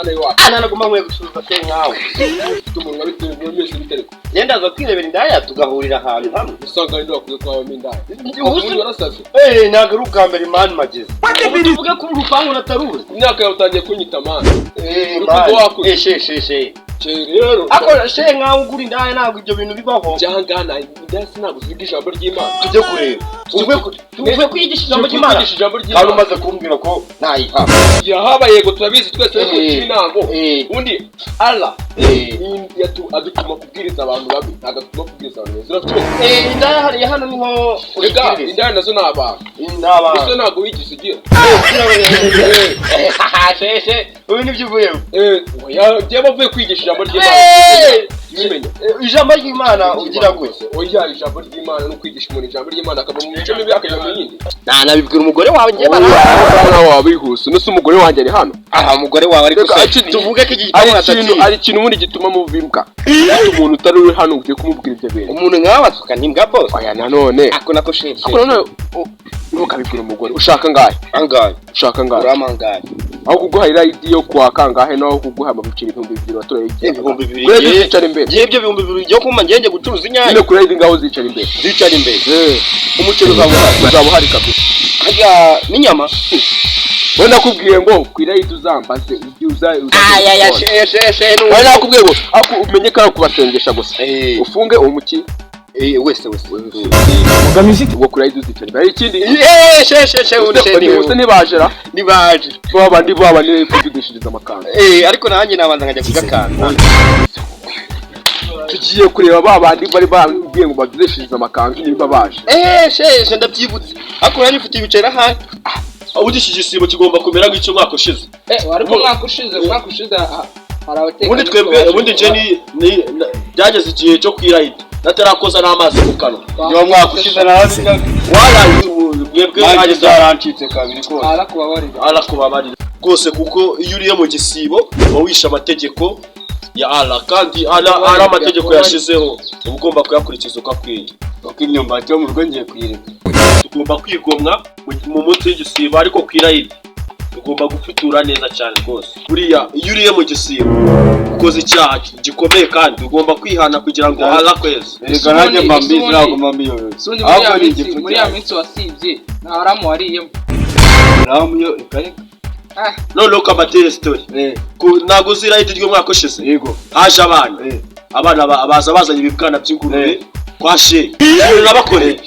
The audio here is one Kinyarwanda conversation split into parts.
mana yo naguma nkwiye gusubiza se nkawe tumunga bitewe n'umwese bitereko yenda aza kwirebera indaya tugahurira ahantu hamwe usanga ari ndakwiye kwa mindaya ntabwo ari ubwa mbere mani mageze tuvuge ko urupangu nataruzi imyaka yawe utangiye kunyita mani rero akora she nkaho ugura indaya ntabwo ibyo bintu bibaho cyangana indaya ntabwo ziga ijambo ry'Imana tujye kureba tuvuye kwigisha ijambo ry'Imana kandi umaze kumbwira ko nayiha yahaba yego turabizi twese ko cy'intango undi Allah adutuma kubwiriza abantu babi agatuma kubwiriza abantu neza indaya hari hano niho urega indaya nazo n'abantu ese ntabwo wigize ugira ubu nibyo uvuyeho yagiye bavuye kwigisha ijambo ry'Imana ijambo ry'Imana ugira gute oya ijambo ry'Imana no kwigisha umuntu ijambo ry'Imana akaba mu mico mibi akajya mu yindi nabibwira umugore wawe ngiye wawe bihuse no se umugore wanjye ari hano umugore wawe ariko tuvuge ko ari ikintu ubundi gituma mubiruka umuntu utari uri hano ugiye kumubwira ibyo bintu umuntu nkawe asuka nimbwa boss oya nanone ako nako shefu ntukabibwira umugore ushaka ngahe ushaka ngahe uramangaye aho kuguha irayidi yo kwa kangahe no kuguha amabiciro 2000 watoreye ibihumbi 2000 zicara imbere ibyo bihumbi 2000 byo kuma ngenge gucuruza inyanya no kurayidi ngaho zicara imbere umuceri uzabuhari kabisa ajya n'inyama bona kubwiye ngo kwirayidi uzambaze ibyo no nakubwiye ngo ako umenye ko kubasengesha gusa ufunge umuki wese ugamije ngo kurayidi uzicara imbere ikindi urushe nibajera nibaje babandi kuvugishiriza amakanzu ariko nanjye nabanza nkajya kugakanda tugiye kureba babandi bari bambwiye ngo badureshiriza amakanzu niba baje ndabyibutse ariko nanjye ufite ibicera hayi ugishije isibo kigomba kumera nk'icyo mwaka ushize wariko mwaka ushize harabateka ubundi twebwe ubundi je ni byageze igihe cyo kwirayida natarakoza n'amazi mu kanwa niba mwaka ushize narazi mwebwe mwageze arancitse kabiri kose arakubabarira rwose kuko iyo uriye mu gisibo wisha amategeko ya Allah kandi Allah amategeko yashizeho ugomba kuyakurikiza uko akwiye uko imyumbati yo mu rugo ngiye kuyireka tugomba kwigomwa mu munsi w'igisibo ariko kwirayida tugomba gufitura neza cyane rwose buriya iyo uriye mu gisibo ukoze icyaha gikomeye kandi ugomba kwihana kugira ngo Allah kweze rega nanjye mbambizi ntabwo mbambiyo muri ya minsi wasibye na haramu wariyemo haramu yo ikareka none ukabatera story ntago uzirayidi ryo mwaka ushize yego haje abana baza bazanye ibibwana by'ingurube kwashe nabakoreye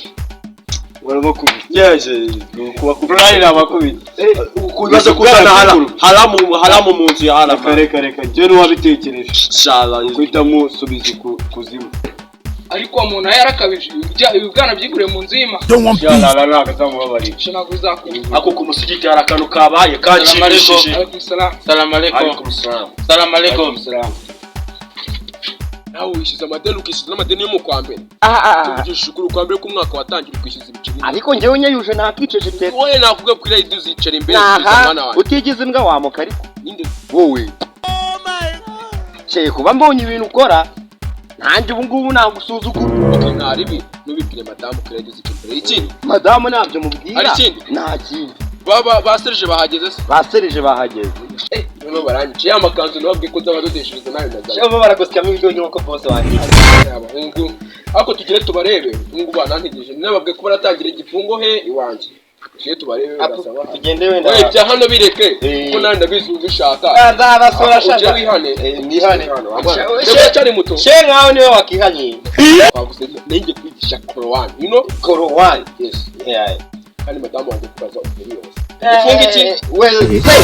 yeje kubakubura abakubita kubaza kuzana haramu mu nzu ya Allah reka je n'uwabitekereje inshallah kwitamo subiza kuzimu ariko umuntu yarakabije ibibwana byigure mu nzu y'Imana yalla nakazamubabarira shana kuzakora ako kumusigiti harakanu kabaye kanshimishije Salam alaikum nawe wishiza amadeni ukishiza n'amadeni yo mu kwa mbere tuvugisha ukuri kwa mbere k'umwaka watangira ukishiza ibiceri ariko njyewe nyayuje nakicecekera wowe nakuvuga kuri irayidi uzicara imbere utigize imbwa wamuka ariko ninde wowe kuba mbonye ibintu ukora nanjye ubu ngubu nagusuzugura ntaribi nubibwire madamu kuri irayidi uzicara imbere ikindi madamu ntabyo mubwira ari ikindi nta kindi baserije bahageze se baserije bahageze no barangiye amakanzu nababwiye ko zabadodeshereza nayo nazaje cyangwa baragosyamo ibyo nyoko bose wanjye abahungu ako tugire tubarebe ngo banantegereje nababwiye ko baratangira igifungo he iwanje tugire tubarebe basaba tugende wenda bya hano bireke ko nandi ndabizi ubishaka azabasora shaka wihane nihane cyari muto nkaho niwe wakihanye twagusebye nenge kwigisha Korowani Korowani yes yeah kandi madamu wanjye kubaza ukuri yose ufunga iki well say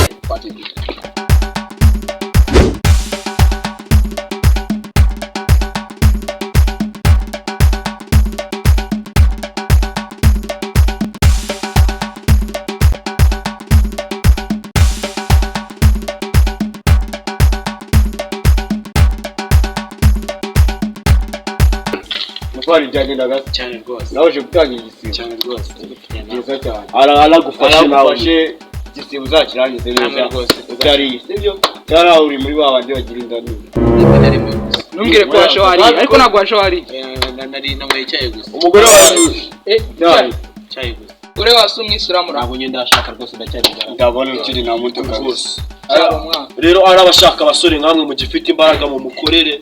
mufari njyanye nagato cyane rwose nawe uje gutangira igisibo cyane rwose neza cyane aragufashe nawe igisibo uzakirangize neza utari sibyo cyara uri muri babandi bagira indani numbwire ko washawari ariko ntabwo washawari nari nawe cyaye gusa umugore wawe cyaye gusa ure wasumwe Islamu ntabwo nyenda ashaka rwose ndacyari ndabona ukiri na muto rwose rero arabashaka abasore nkamwe mu gifite imbaraga mu mukorere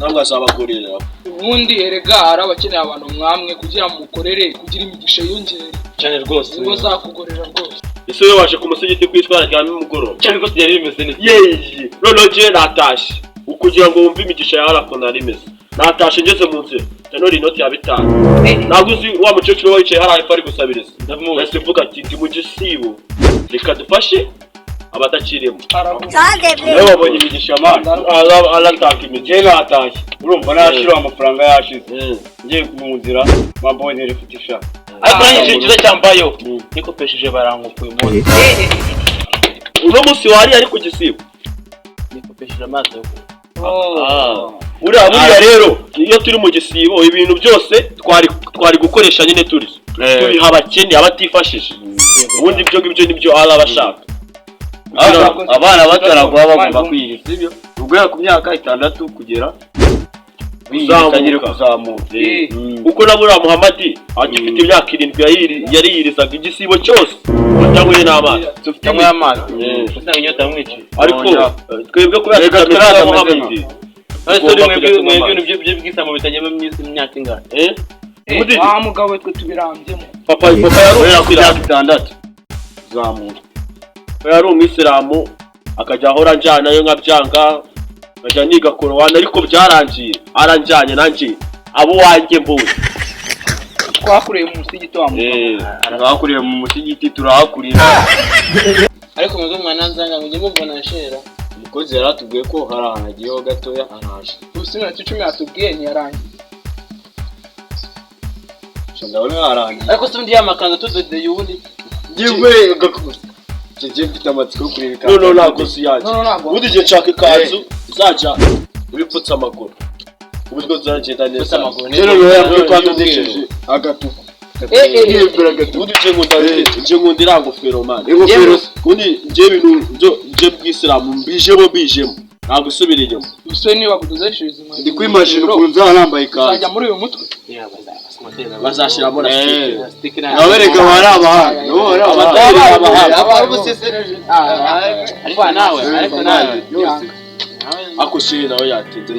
namwe azabagorera. Ubundi erega arabakeneye abantu mwamwe kugira mu mukorere kugira imigisha yongere cyane rwose. Ngo zakugorera rwose. Ese we waje ku musigiti kwitwara cyane mugoro. Cyane rwose yari bimeze neza. Yeyi. None je natashe. Ukugira ngo wumve imigisha ya Arako rimeze. Natashe ngeze mu nzira. None inoti ya 5. Naguzi wa mucecuru wicaye haraye ari gusabiriza. Ndamwese mvuga ati ndi mu gisibo. Reka dufashe abadakiremo. Nawe wabonye imigisha man. Alataka imigisha natashe. Urumva nashira amafaranga yashize. Ngiye mu nzira mbonye rifutisha. Ariko nje kiza cyambayo. Nikopesheje barankukuye umuntu. Uno musi wari ari ku gisibo. Nikopesheje amazi yo. Buriya rero iyo turi mu gisibo ibintu byose twari gukoresha nyine turi abakene abatifashije. Ubundi ibyo ngibyo nibyo arabashaka. Abana bataragwa bagomba kwiga sibyo ubwo ku myaka 6 kugera bizagire kuzamuka. Uko nabura Muhammad agifite imyaka 7 yari yirizaga igisibo cyose cyangwa n'amazi tufite amazi usanga inyota mwici ariko twebwe kubera tutaramenya Muhammad ese mwebwe by'ibwisamo bitanyemo imyaka ingana Mugabo we twe tubirambyemo. Papa yari umwisilamu 6 zamuka. Yari umwisilamu akajya ahora njyanayo nkabyanga nkajya niga Korowani ariko byarangiye aranjyanye nanjye abo wanjye mbuye. Twakuriye mu musigiti wa twakuriye mu musigiti turahakurira ariko mwebwe mwananzanga mujye mubona shera umukozi yaratubwiye ko hari ahantu agiyeho gatoya araje ubusina 10 yatubwiye ntiyarangiye ndabona harangiye ariko se ndi yamakanza tudodeye ubundi Yewe gakuze je mfite amatsiko kuri bika no ntago siyaje ubundi je nshaka ikazu zaja uripfutsa amaguru ubwo zagenda neza rero yabyo twandodesheje agatuku je ngundira ngofero man ingofero kundi je bintu je bw'Islamu mbijemo ntago usubira inyuma uswe niba kudozesheje ndi kwimagine ukuntu nzarambaye ikazu sajya muri uyu mutwe bazashiramo na stick nabereka bari abahanga no bari abahanga ariko nawe akoshye nawe yatinze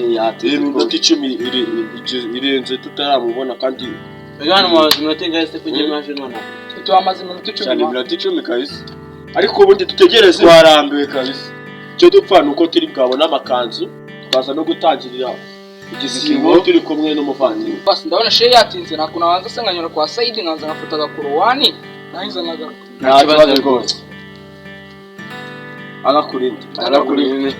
iminota 10 irenze tutaramubona kandi bwana mubazi muratenga ese kujye maje none twamaze iminota 10 cyane iminota 10 kabisa ariko ubundi tutegereze twarambiwe kabisa cyo dupfa nuko turi bwabona amakanzu twaza no gutangirira igisibo turi kumwe n'umuvandimwe. Basi ndabona she yatinze nakuna wanza senganyura kwa Saidi nganza ngafata Korowani nahiza naga nta kibazo rwose arakurinde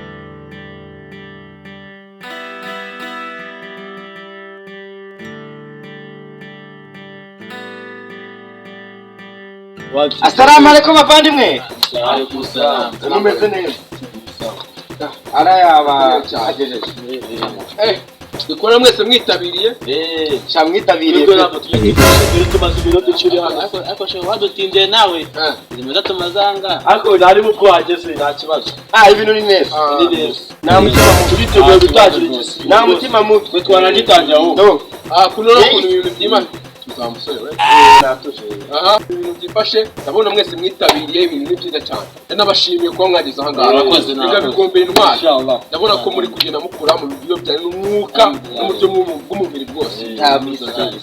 Assalamu alaikum bavandimwe. Alaikum salam. Mumeze neza. Arayaba agejeje. Dukora mwese mwitabiriye cyamwitabiriye tumaze ibintu dukiri hano ariko she wadutindiye nawe zimeza tumazanga ariko nari mu kwageze nta kibazo ibintu ni neza nta mutima mu turiteguye gutangira igisibo nta mutima mutwe twanagitangira aho kuno no kuntu ibintu by'Imana tuzamusore we ibintu byifashe ndabona mwese mwitabiriye ibintu ni byiza cyane nabashimiye kuba mwageze aha ngaha murakoze reka bigombera intwari ndabona ko muri kugenda mukura mu biyo bya n'umwuka n'uburyo bw'umubiri bwose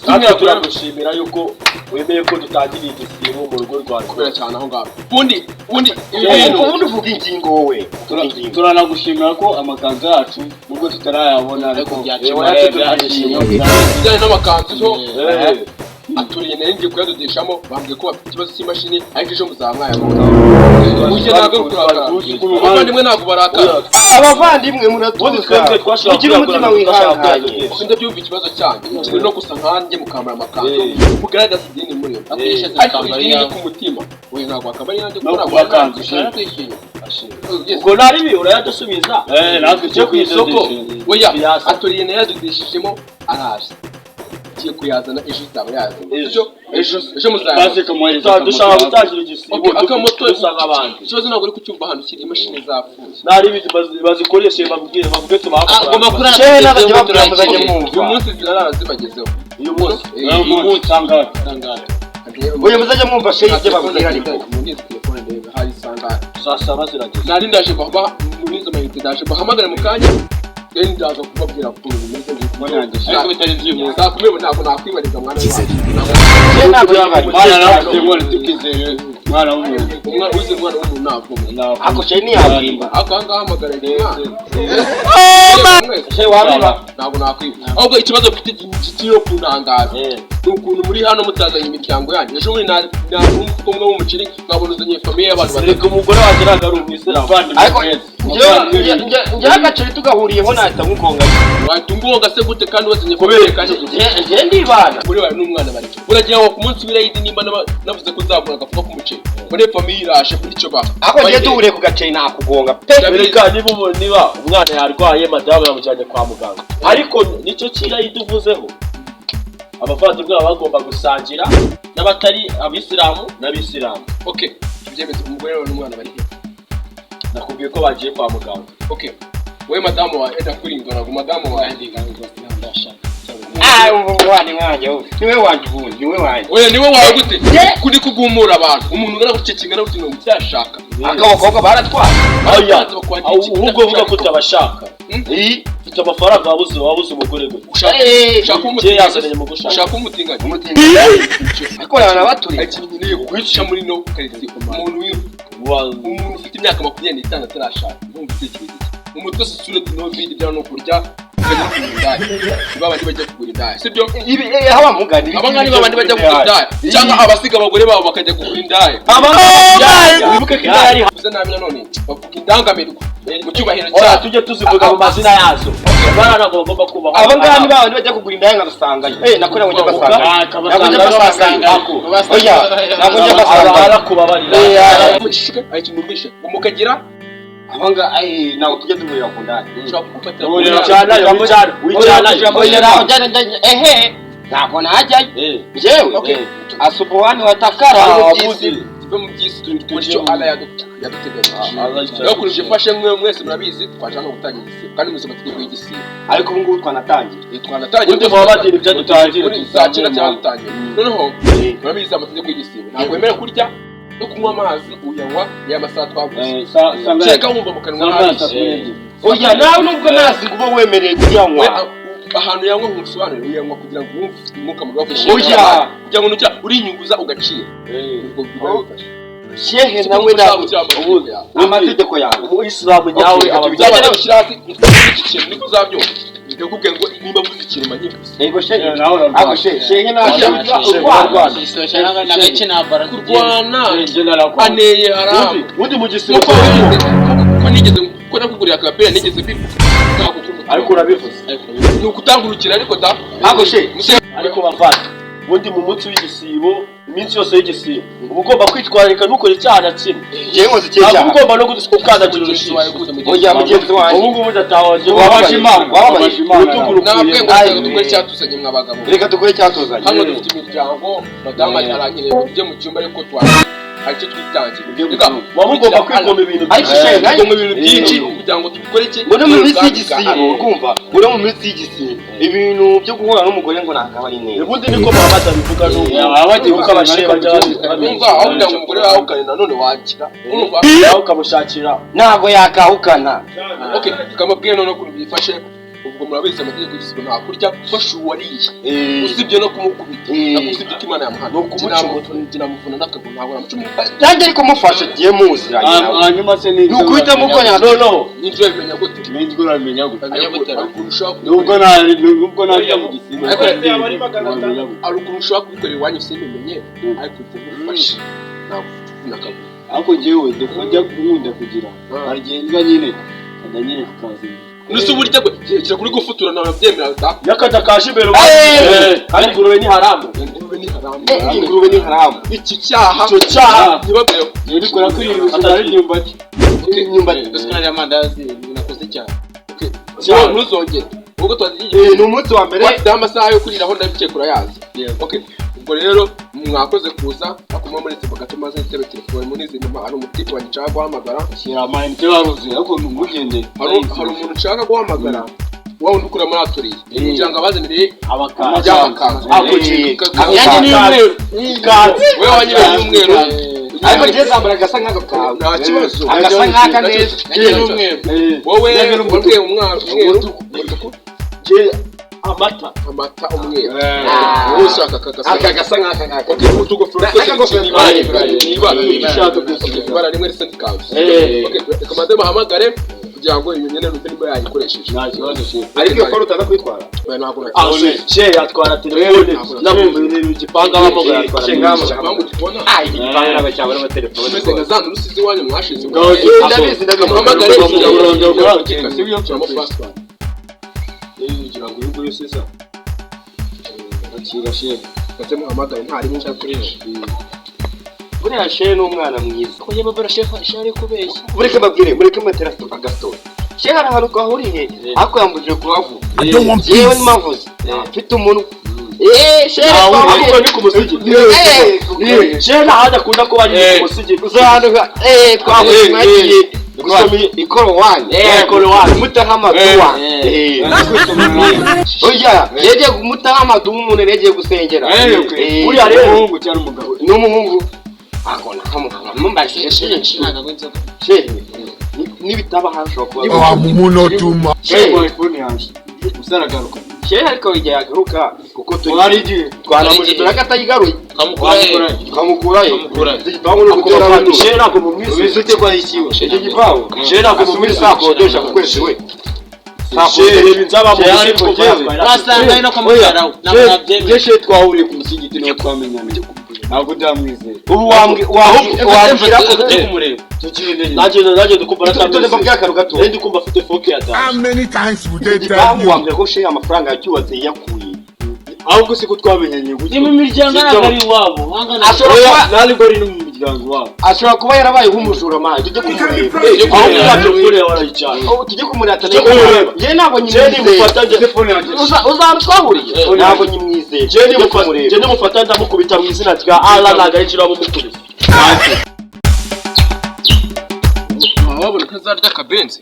kandi turagushimira yuko wemeye ko dutangiriye igisibo mu rugo rwawe kubera cyane aho ngaho ubundi ubundi uvuga ingingo wowe turanagushimira ko amakanzu yacu nubwo tutarayabona ariko bijyanye n'amakanzu zo aturiye nenge kuyadodeshamo bambwiye ko bafite ikibazo cy'imashini ariko ejo muzamwayabona uje ntabwo kurakara abavandimwe ntabwo barakara abavandimwe muratuza kugira umutima wihanganye ndabyumva ikibazo cyanyu kiri no gusa nkanjye mukambara amakanzu mugaragaza idini muri ariko idini ku mutima we ntabwo akaba ari nanjye gukora amakanzu ubwo nari bi urayadusubiza natwe cyo ku isoko oya aturiye nayadodeshejemo araje kiye kuyazana ejo zaba yazana ejo muzaba dushaka gutangira igisibo akamoto dusanga abandi ikibazo ntabwo uri kucyumva hano kiri imashini zapfuye nari bazikoreshe bavuge tubakora ngomba kurana n'abajya bamuzaje mu uyu munsi zirarara zibagezeho uyu munsi sangara uyu muzaje mwumva shey ibyo babwira ariko muri telefone ndebe hari sangara saa saba zirageze. nari ndaje baba muri izo mayite ndaje bahamagara mu kanya rero ndaza kubabwira ukuntu bimeze ariko bitari by'umuntu saa kumi ntabwo nakwibariza mwana ntabwo yabari mwana nawe ngone tukizere mwana w'umuntu umwana uzi umwana w'umuntu ntabwo ako cyane yabimba ako hanga hamagara se wabimba ntabwo nakwiba ahubwo ikibazo mfite kiriho kuntangaza ni ukuntu muri hano mutazanye imiryango yanyu ejo bundi nta umwe w'umukiri nkabona uzanye famiye y'abantu reka umugore wanjye ntabwo ari umwisiramu. ariko njye agaceri tugahuriyeho nahita nkukonga wahita ungonga se gute kandi wazanye famiye kandi njye ndibana muri bari n'umwana bari uragira ngo ku munsi w'irayidi nimba navuze ko uzagura agafuka k'umuceri muri famiye irashe kuri icyo baha ako njye duhuriye ku gaceri nakugonga pe reka niba umwana yarwaye madamu yamujyanye kwa muganga ariko nicyo kirayidi uvuzeho abavandimwe baba bagomba gusangira n'abatari abisilamu n'abisilamu. okay tubyemeze umugore wawe n'umwana bari nakubwiye ko bagiye kwa muganga. okay we madamu wawe ndakurindwa ngo madamu wawe wani wanjye niwe wanjye ubundi niwe wanjye oya niwe wawe gute kuri kugumura abantu umuntu ugana guce kingana gute ngo cyashaka akabakobwa baratwara oya ahubwo vuga ko utabashaka ufite amafaranga wabuze umugore gwe ushaka umutinganya ariko yana baturiye akinye kwica muri no karisi umuntu ufite imyaka 25 atarashaka ndumva itekereza umutwe sisure no vidi bya no kurya babandi bajya kugura indaya sibyo ibi haba mugani abangani babandi bajya kugura indaya cyangwa abasiga abagore babo bakajya kugura indaya bibuke ko indaya uza namina none bavuga indangamirwa mu cyubahiro cya tujye tuzivuga mu mazina yazo bana ntabwo bagomba kubaho abangani babandi bajya kugura indaya ngasanganya nakora ngo ngasanganya ntabwo njya basanganya oya ntabwo njya basanganya arakubabarira mushike ari kinumvisha umukagira abanga nawe tujye duhurira ku ndaya ntabwo najyayo jewe asubuhani watakara mu byisi turi ala yaduteganyije yo kurije fashe mwese murabizi twashaka gutangira igisibo kandi muzi amategeko y'igisibo ariko ubu ngubu twanatangiye undi mu babadiri byo dutangira tuzakira cyangwa dutangira noneho murabizi amategeko y'igisibo ntabwo yemera kurya no kunywa amazi uyanywa ya masaha twavuze cyeka wumva mu kanwa hafi oya nawe nubwo nazi ngo uba wemereye kuyanywa ahantu yanywa nk'usobanuro uyanywa kugira ngo wumve umwuka mubi wafashe oya kugira ngo nucya urinyunguza ugacira shehe nawe amategeko yawe umuyisilamu nyawe ababyeyi n'abashyira hasi ikintu niko uzabyumva ndakubwiye ngo nimba mvuze ikintu manyifuza yego shehe ako shehe kurwana aneye haramu undi mu gisibo ko nigeze ko nakugurira akapera nigeze bivuga ariko urabivuze ni ukutangurukira ariko da ako shehe ariko bavana ubundi mu munsi w'igisibo iminsi yose y'igisibo uba ugomba kwitwararika ntukore icyaha na kimwe njyewe nkoze ikihe cyaha ugomba no gukandagira urushishi oya mugenzi wanjye ubu ngubu udatawaje wabaje imana nababwiye ngo dukore icyatuzanye mw'abagabo reka dukore icyatuzanye hano dufite imiryango madamu arankeneye tujye mu cyumba ariko aricyo twitangira waba ugomba kwigomba ibintu byinshi kugira ngo tubikore iki muri mu minsi y'igisibo urumva muri mu minsi y'igisibo ibintu byo guhura n'umugore ngo ntakaba ari neza ubundi niko Muhammad abivuga n'ubu abagiye uko abashehe urumva aho kugira ngo umugore wawe ukane nanone wakira urumva nawe ukamushakira ntabwo yakahukana okay tukamubwira none ukuntu byifashe ubwo murabizi amategeko y'igisibo nta kurya ufashe uwariye usibye no kumukubita usibye ko Imana yamuhana ngira muvuna n'akaguru ntabwo namucuma yanjye ariko mufashe giye muzi hanyuma se ni ukuhita mukonya no n'injyo bimenya gute n'injyo uramenya gute nubwo najya mu gisibo ari ukuntu ushobora kubikorera iwanyu simbimenye ariko ufashe n'akaguru ariko njyewe ndakujya nkunda kugira arigenzwa nyine kada nyine kukaza nusu burya gwe kira kuri gufutura nabyemera da yakata kaje imbere kandi ingurube ni haramu ingurube ni haramu iki cyaha cyo cyaha nibabyo bikora kuri atari imyumbati imyumbati gasukari y'amandazi binakoze cyane okay ntuzongere ubwo twagiye ni umunsi wa mbere bafite amasaha yo kuriraho ndabikekura yazi okay ubwo rero mwakoze kuza akuma muri tse bagatuma ze tebe telefone muri izi nyuma ari umutipe wanyicaga guhamagara shyira amayinite waruzi ariko ntugende hari umuntu ushaka guhamagara wawe ndukura muri atoriye kugira ngo abazanire abakaza yanjye ni umweru wewe wanyibera ni umweru ariko ngiye zambara agasa nk'ako kawe nta kibazo agasa nk'aka neza Yagiye n'umweru. wowe umwe umutuku amata umweru Ah. wowe ushaka aka gasa nk'aka ngaka utugofero twose ni ibara rimwe risa n'ikanzu reka maze bahamagare kugira ngo iyo nyene numve niba yayikoresheje nta kibazo she ariko iyo kora utaza kwitwara ntabwo she yatwara telefone namubere igipanga bamugara yatwara mpamvu tubona igipanga n'abacyaba n'amatelefone umeze nka za nturusizi iwanyu mwashize ndabizi muhamagare kugira ngo sibyo turamo password ngira ngo uyu yose sa akira she ndetse muhamagare ntari mu cyakoresha buriya shehe n'umwana mwiza Ko yaba barashefa ishari kubeshya. mureke babwire mureke matera agatora shehe hari ahantu twahuriye ariko yambujije kuhavuga yewe n'impavuze mfite umuntu shehe ariko ni ku musigi she nahada akunda kuba ari ku musigi uzahanduka twavuye mwagiye gusoma ikorowani mutaha amaduwa oya yagiye mutaha amaduwa umuntu yagiye gusengera uriya rero umuhungu cyane umugabo n'umuhungu akona kamumbashije shehe n'ibitaba hashobora kuba munotuma shehe iphone yanjye usaragaruka shehe ariko igihe yagaruka kuko twari igihe twaramuje turagatayigaruye kamukurayo igipangu no gutera abantu shehe ntabwo mumwisi wisute kwa ikiwe icyo gipangu shehe ntabwo mumwisi sakodesha ku kwezi we shehe nzaba mu ariko Wasanga ino kamugaraho. shehe shehe twahuriye ku musigiti no twamenyana ntabwo ndamwizeye ubu wambwira ko tujye kumureba. nanjye ndikumva tutemba bw'akantu gato ndi kumva afite foke ya dance how many times would they tell igipangu you wambwira ko shehe amafaranga yacyubatse yakuye ahubwo siko twamenyanye Ni mu miryango n'abari iwabo. Hangana. nari ngo ari no mu miryango wabo ashobora kuba yarabaye nk'umujura manje tujye kumureba ahubwo ntabyo fone yawe arayicana tujye kumureba Tujye kumureba. njye ntabwo shehe nyimwizeye nimufata telefone yanjye uzaba twahuriye ntabwo nyimwizeye njye nimufata ndamukubita mu izina rya Allah ntabwo ari kiramo mukubita wabona ntazarya akabenzi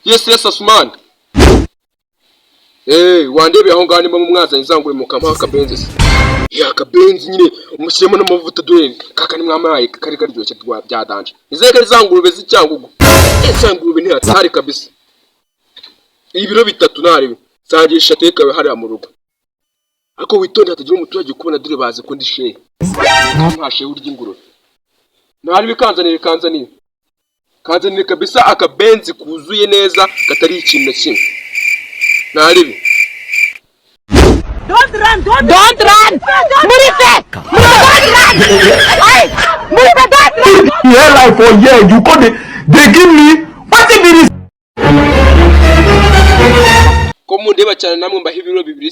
yes asumani wandebeye aho ngaho niba mumwazanye izangure mukamuha akabenzi se akabenzi nyine umushyiremo n'amavuta dore kakani mwamaye kari karyoshye bya danje izeke izangurube z'icyangugu izangurube ntihatari kabisa ibiro 3 naribi sangisha tekawe hariya mu rugo ariko witonde hatagira umuturage kubona dore bazi ko ndi shehe ntashe urya ingurube ntari bikanzanire kanzanire kabisa akabenzi kuzuye neza katari ikintu na kimwe ntaribi Don't run! Murife! Murife, don't run! here life for here you go they give me what if it is ko mundeba cyane namwe mbaho ibiro 2